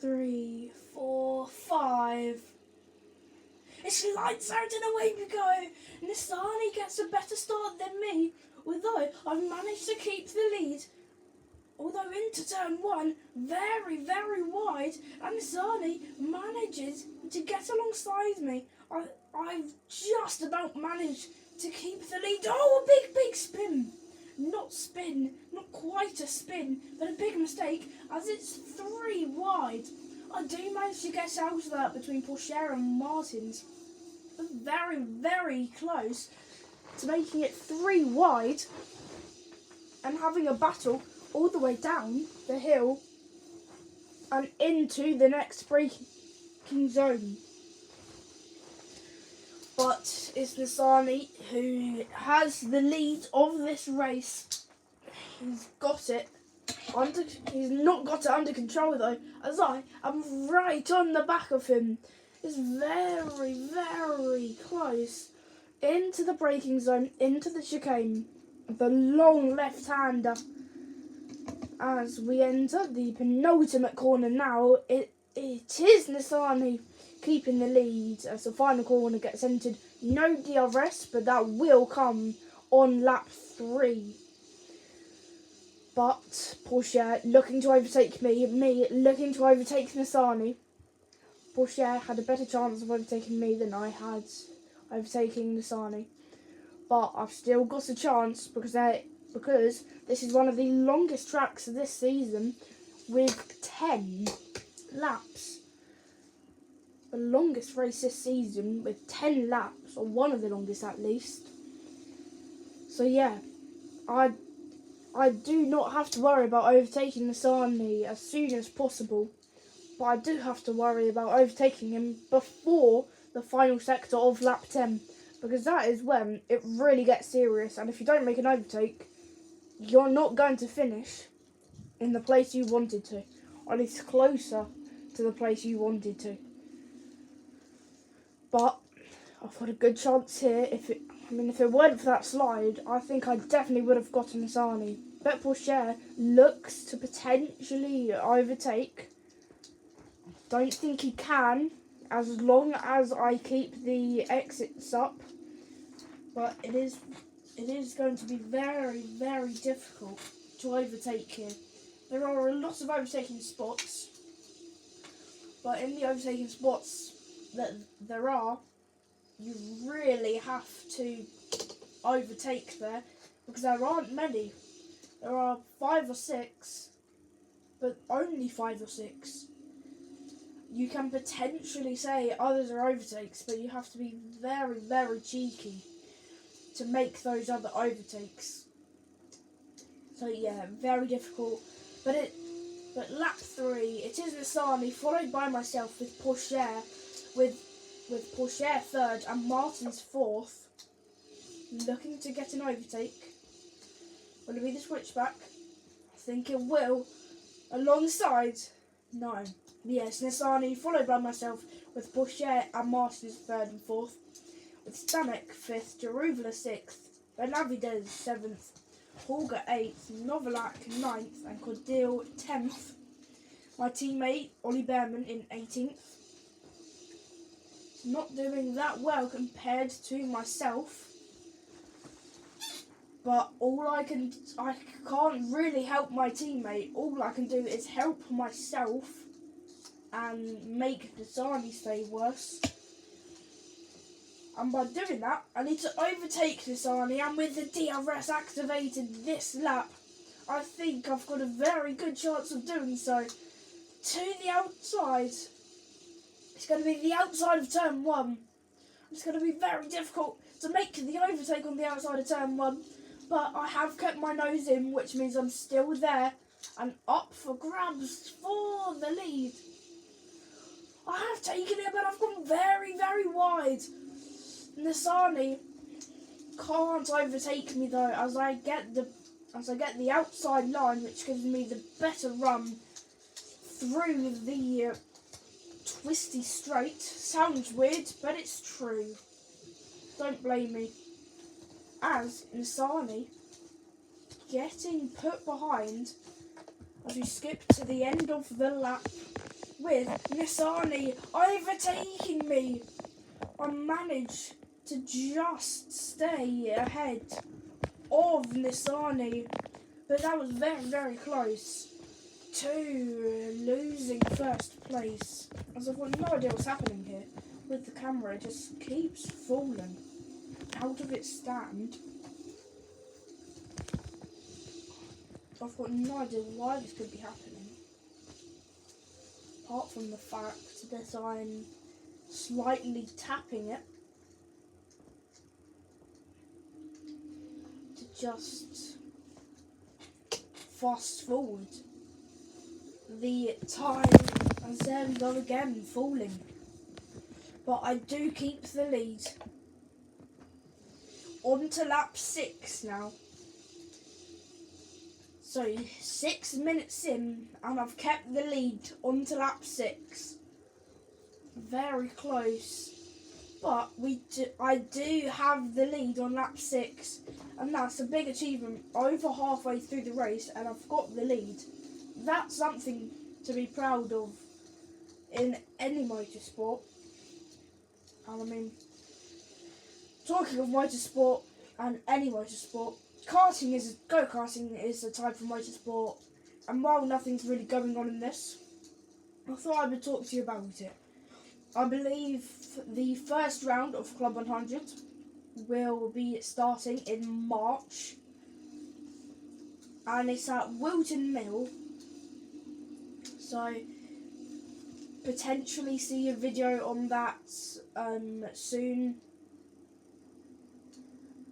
3, 4, 5. It's lights out and away we go. Nissany gets a better start than me, although I've managed to keep the lead. Although into turn 1, very, very wide, and Nissany manages to get alongside me. I've just about managed to keep the lead. Oh, a big spin. Not quite a spin, but a big mistake, as it's 3 wide. I do manage to get out of that between Pourchaire and Martins. Very, very close to making it 3 wide and having a battle all the way down the hill and into the next braking zone. But it's Nissany who has the lead of this race. He's got it. He's not got it under control though, as I am right on the back of him. It's very, very close into the braking zone, into the chicane, the long left-hander. As we enter the penultimate corner now, it is Nissany keeping the lead as the final corner gets entered. No DRS, but that will come on lap 3. But Pourchaire looking to overtake me looking to overtake Nissany. Pourchaire had a better chance of overtaking me than I had overtaking Nissany. But I've still got a chance because this is one of the longest tracks of this season with 10 laps. The longest race this season with 10 laps, or one of the longest at least. So yeah, I do not have to worry about overtaking Nissany as soon as possible, but I do have to worry about overtaking him before the final sector of lap 10, because that is when it really gets serious, and if you don't make an overtake, you're not going to finish in the place you wanted to, or at least closer to the place you wanted to. But I've got a good chance here. If it weren't for that slide, I think I definitely would have gotten Nissany. But Pourchaire looks to potentially overtake. Don't think he can, as long as I keep the exits up. But it is going to be very, very difficult to overtake here. There are a lot of overtaking spots, but in the overtaking spots that there are, you really have to overtake there, because there aren't many. There are 5 or 6, but only 5 or 6. You can potentially say others are overtakes, but you have to be very, very cheeky to make those other overtakes. So yeah, very difficult. But lap 3, it is Nissany followed by myself with Pourchaire, with Pourchaire 3rd and Martins 4th, looking to get an overtake. Will it be the switchback? I think it will. Alongside, no. Yes, Nissany followed by myself with Pourchaire and Martins 3rd and 4th, with Stanek 5th, Jaruvla 6th, Benavidez 7th, Holger 8th, Novalak 9th and Cordil 10th. My teammate Ollie Behrman in 18th. Not doing that well compared to myself. But I can't really help my teammate. All I can do is help myself and make Nissany stay worse. And by doing that, I need to overtake Nissany, and with the DRS activated this lap, I think I've got a very good chance of doing so. To the outside. It's going to be the outside of turn 1. It's going to be very difficult to make the overtake on the outside of turn 1. But I have kept my nose in, which means I'm still there and up for grabs for the lead. I have taken it, but I've gone very, very wide. Nissany can't overtake me though, as I get the outside line, which gives me the better run through the twisty straight. Sounds weird, but it's true. Don't blame me. As Nissany getting put behind as we skip to the end of the lap. with Nissany overtaking me. I managed to just stay ahead of Nissany, but that was very, very close to losing first place, as I've got no idea what's happening here. With the camera, it just keeps falling out of its stand. I've got no idea why this could be happening, apart from the fact that I'm slightly tapping it to just fast forward the time, and there we go again, falling. But I do keep the lead. On to lap 6 now. So 6 minutes in, and I've kept the lead on to lap 6. Very close, but I do have the lead on lap 6, and that's a big achievement. Over halfway through the race, and I've got the lead. That's something to be proud of in any motorsport. And I mean, talking of motorsport and any motorsport, go-karting is a type of motorsport, and while nothing's really going on in this, I thought I would talk to you about it. I believe the first round of Club 100 will be starting in March, and it's at Wilton Mill, so potentially see a video on that soon.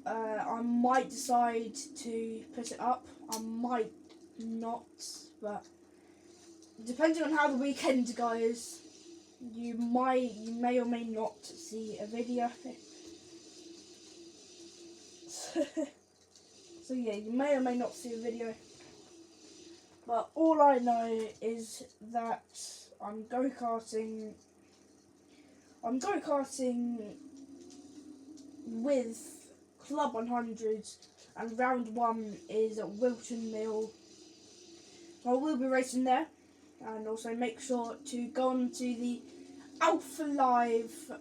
I might decide to put it up, I might not, but depending on how the weekend goes, you may or may not see a video. So yeah, you may or may not see a video, but all I know is that I'm go-karting with Club 100, and round 1 is at Wilton Mill. I will be racing there, and also make sure to go on to the Alpha Live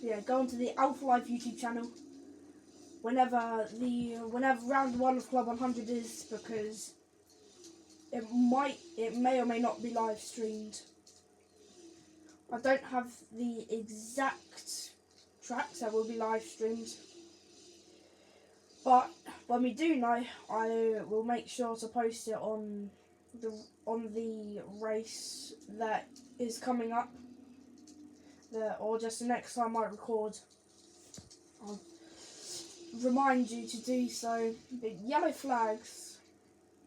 YouTube channel whenever round 1 of Club 100 is, because it may or may not be live streamed. I don't have the exact tracks that will be live streamed, but when we do know, I will make sure to post it on the race that is coming up, or just the next time I record. I'll remind you to do so. The yellow flags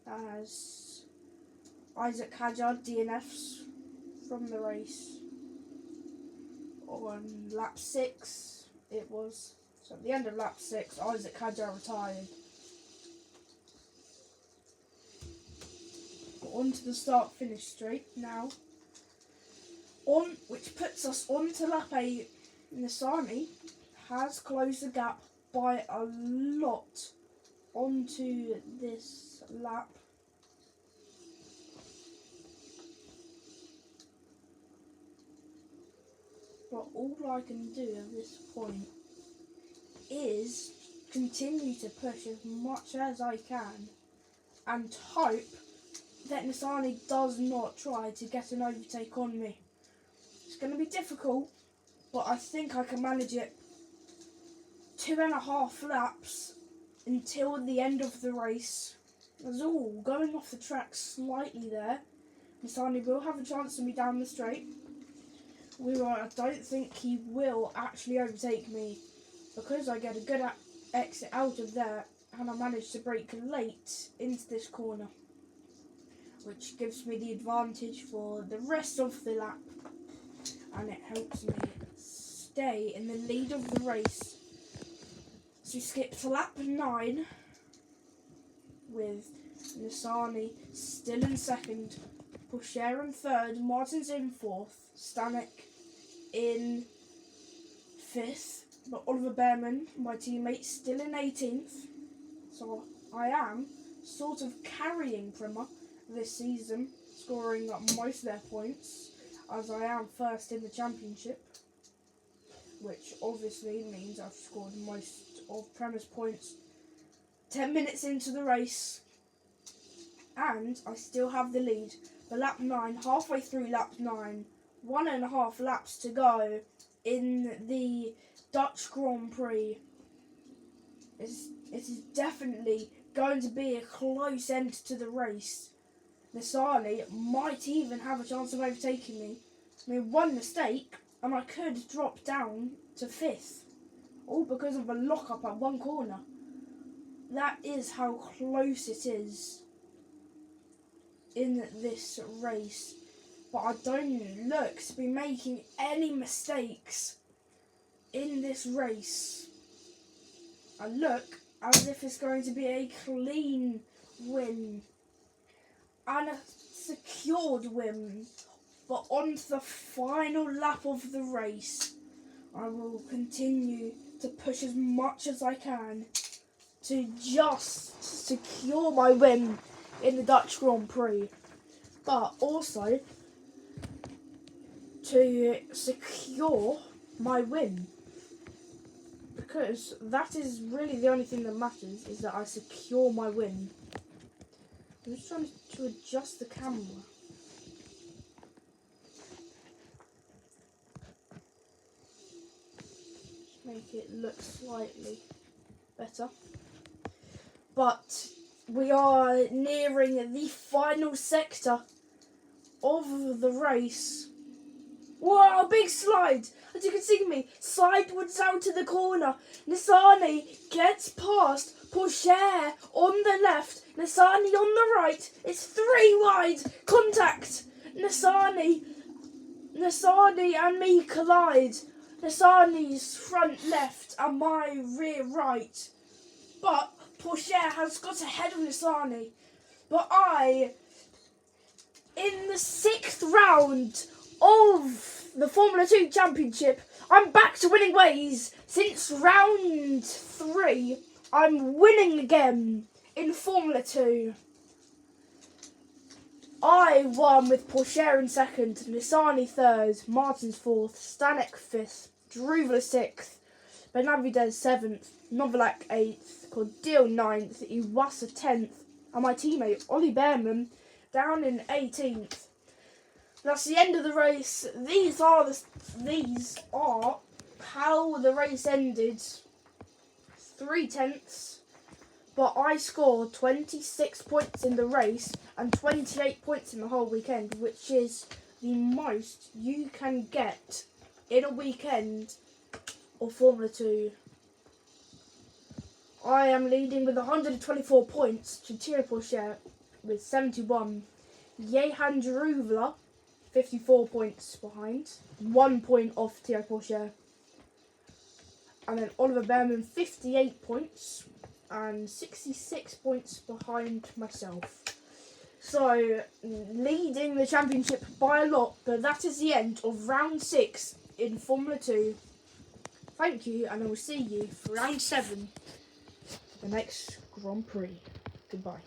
as Isaac Hadjar DNFs from the race on lap 6. It was. So at the end of lap 6, Isaac Hadjar retired. On to the start-finish straight now. Which puts us on to lap 8. Nissany has closed the gap by a lot onto this lap. But all I can do at this point is continue to push as much as I can and hope that Nissany does not try to get an overtake on me. It's going to be difficult, but I think I can manage it. 2.5 laps until the end of the race. That's all. Going off the track slightly there. Nissany will have a chance to me down the straight. I don't think he will actually overtake me, because I get a good exit out of there, and I managed to brake late into this corner, which gives me the advantage for the rest of the lap, and it helps me stay in the lead of the race. So we skip to lap 9 with Nissany still in second, Porsche in third, Martins in fourth, Stanek in 5th, but Oliver Bearman, my teammate, still in 18th. So I am sort of carrying Prima this season, scoring most of their points, as I am first in the championship, which obviously means I've scored most of Premier's points 10 minutes into the race, and I still have the lead. The lap 9, halfway through lap 9, 1.5 laps to go in the Dutch Grand Prix. It is definitely going to be a close end to the race. Nissany might even have a chance of overtaking me. I mean, one mistake and I could drop down to 5th, all because of a lock-up at one corner. That is how close it is in this race. But I don't look to be making any mistakes in this race. I look as if it's going to be a clean win and a secured win. But on to the final lap of the race, I will continue to push as much as I can to just secure my win in the Dutch Grand Prix, but also to secure my win, because that is really the only thing that matters, is that I secure my win. I'm just trying to adjust the camera. Just make it look slightly better. But we are nearing the final sector of the race. Whoa, big slide! As you can see me, sideways out to the corner. Nissany gets past Pourchaire on the left. Nissany on the right. It's 3 wide. Contact. Nissany and me collide. Nissany's front left and my rear right. But Pourchaire has got ahead of Nissany. But in the 6th round of the Formula 2 Championship, I'm back to winning ways. Since round 3, I'm winning again in Formula 2. I won with Pourchaire in 2nd, Nissany 3rd, Martins 4th, Stanek 5th, Druvela 6th, Benavidez 7th, Novalak 8th, Cordeel 9th, Iwasa 10th, and my teammate Ollie Bearman down in 18th. That's the end of the race. These are how the race ended. 3/10, but I scored 26 points in the race and 28 points in the whole weekend, which is the most you can get in a weekend of Formula 2. I am leading with 124 points to Thierry Pourchaire with 71. Jehan Druvela 54 points behind, 1 point off Thierry Pourchaire. And then Oliver Bearman 58 points and 66 points behind myself. So, leading the championship by a lot, but that is the end of round 6 in Formula 2. Thank you, and I will see you for round 7 for the next Grand Prix. Goodbye.